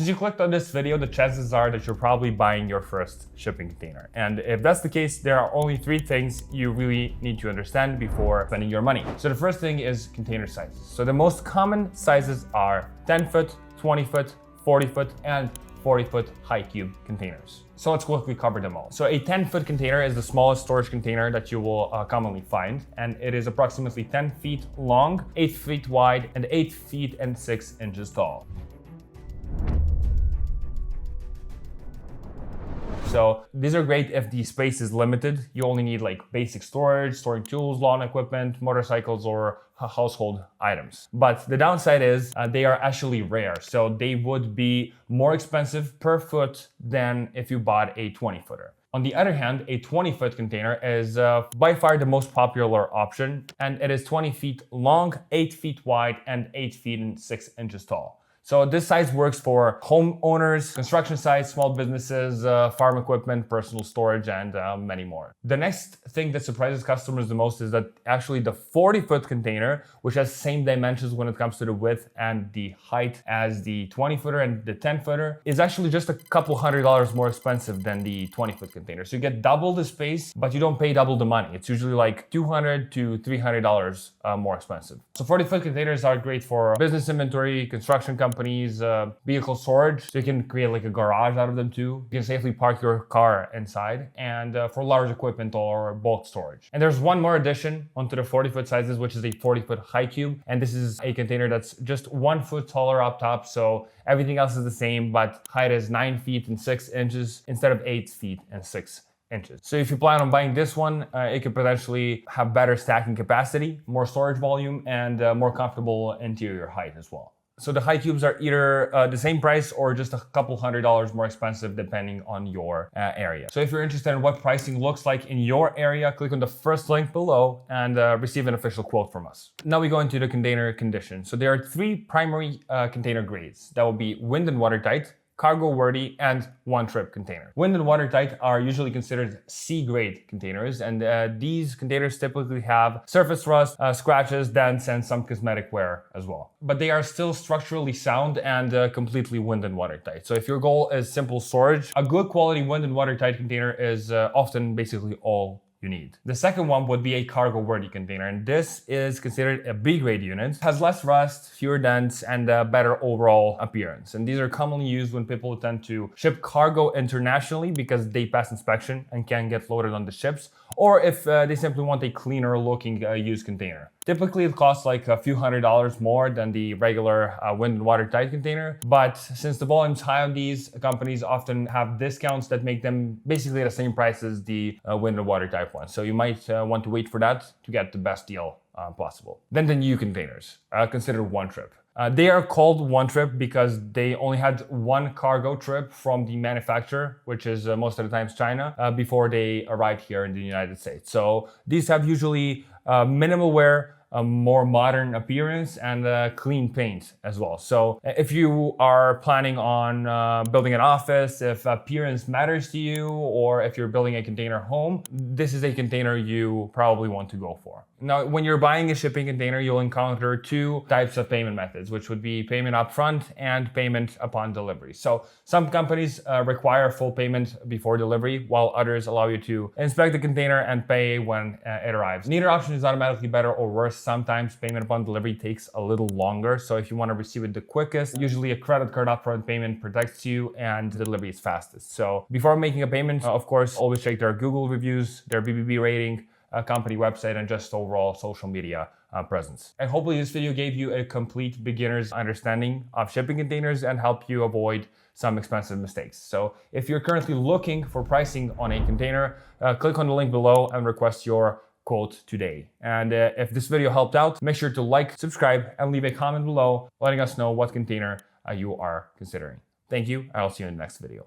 Since you clicked on this video, the chances are that you're probably buying your first shipping container. And if that's the case, there are only 3 things you really need to understand before spending your money. So the first thing is container sizes. So the most common sizes are 10 foot, 20 foot, 40 foot, and 40-foot high cube containers. So let's quickly cover them all. So a 10-foot container is the smallest storage container that you will commonly find, and it is approximately 10 feet long, 8 feet wide, and 8 feet and 6 inches tall. So these are great if the space is limited. You only need like basic storage, storing tools, lawn equipment, motorcycles, or household items. But the downside is they are actually rare. So they would be more expensive per foot than if you bought a 20-footer. On the other hand, a 20-foot container is by far the most popular option, and it is 20 feet long, 8 feet wide, and 8 feet and 6 inches tall. So this size works for homeowners, construction sites, small businesses, farm equipment, personal storage, and many more. The next thing that surprises customers the most is that actually the 40-foot container, which has same dimensions when it comes to the width and the height as the 20-footer and the 10-footer, is actually just a couple $100 more expensive than the 20-foot container. So you get double the space, but you don't pay double the money. It's usually like $200 to $300 more expensive. So 40-foot containers are great for business inventory, construction companies, vehicle storage. So you can create like a garage out of them too. You can safely park your car inside, and for large equipment or bulk storage. And there's one more addition onto the 40-foot sizes, which is a 40-foot high cube. And this is a container that's just 1 foot taller up top. So everything else is the same, but height is 9 feet and 6 inches instead of 8 feet and 6 inches. So if you plan on buying this one, it could potentially have better stacking capacity, more storage volume, and more comfortable interior height as well. So the high cubes are either the same price or just a couple $100 more expensive depending on your area. So if you're interested in what pricing looks like in your area, click on the first link below and receive an official quote from us. Now we go into the container condition. So there are 3 primary container grades. That will be wind and watertight, cargo worthy, and one-trip container. Wind and watertight are usually considered C-grade containers, and these containers typically have surface rust, scratches, dents, and some cosmetic wear as well. But they are still structurally sound and completely wind and watertight. So if your goal is simple storage, a good quality wind and watertight container is often basically all you need. The second one would be a cargo-worthy container, and this is considered a B-grade unit. It has less rust, fewer dents, and a better overall appearance. And these are commonly used when people tend to ship cargo internationally because they pass inspection and can get loaded on the ships, or if they simply want a cleaner looking used container. Typically, it costs like a few $100s more than the regular wind and watertight container. But since the volume's high on these, companies often have discounts that make them basically the same price as the wind and watertight one. So you might want to wait for that to get the best deal possible. Then the new containers, considered one trip. They are called one trip because they only had one cargo trip from the manufacturer, which is most of the times China, before they arrived here in the United States. So these have usually minimal wear, a more modern appearance, and clean paint as well. So if you are planning on building an office, if appearance matters to you, or if you're building a container home, this is a container you probably want to go for. Now, when you're buying a shipping container, you'll encounter 2 types of payment methods, which would be payment upfront and payment upon delivery. So some companies require full payment before delivery, while others allow you to inspect the container and pay when it arrives. Neither option is automatically better or worse. Sometimes payment upon delivery takes a little longer. So if you want to receive it the quickest, usually a credit card upfront payment protects you and the delivery is fastest. So before making a payment, of course, always check their Google reviews, their BBB rating, company website, and just overall social media presence. And hopefully this video gave you a complete beginner's understanding of shipping containers and help you avoid some expensive mistakes. So if you're currently looking for pricing on a container, click on the link below and request your quote today. And if this video helped out, make sure to like, subscribe, and leave a comment below letting us know what container you are considering. Thank you. I'll see you in the next video.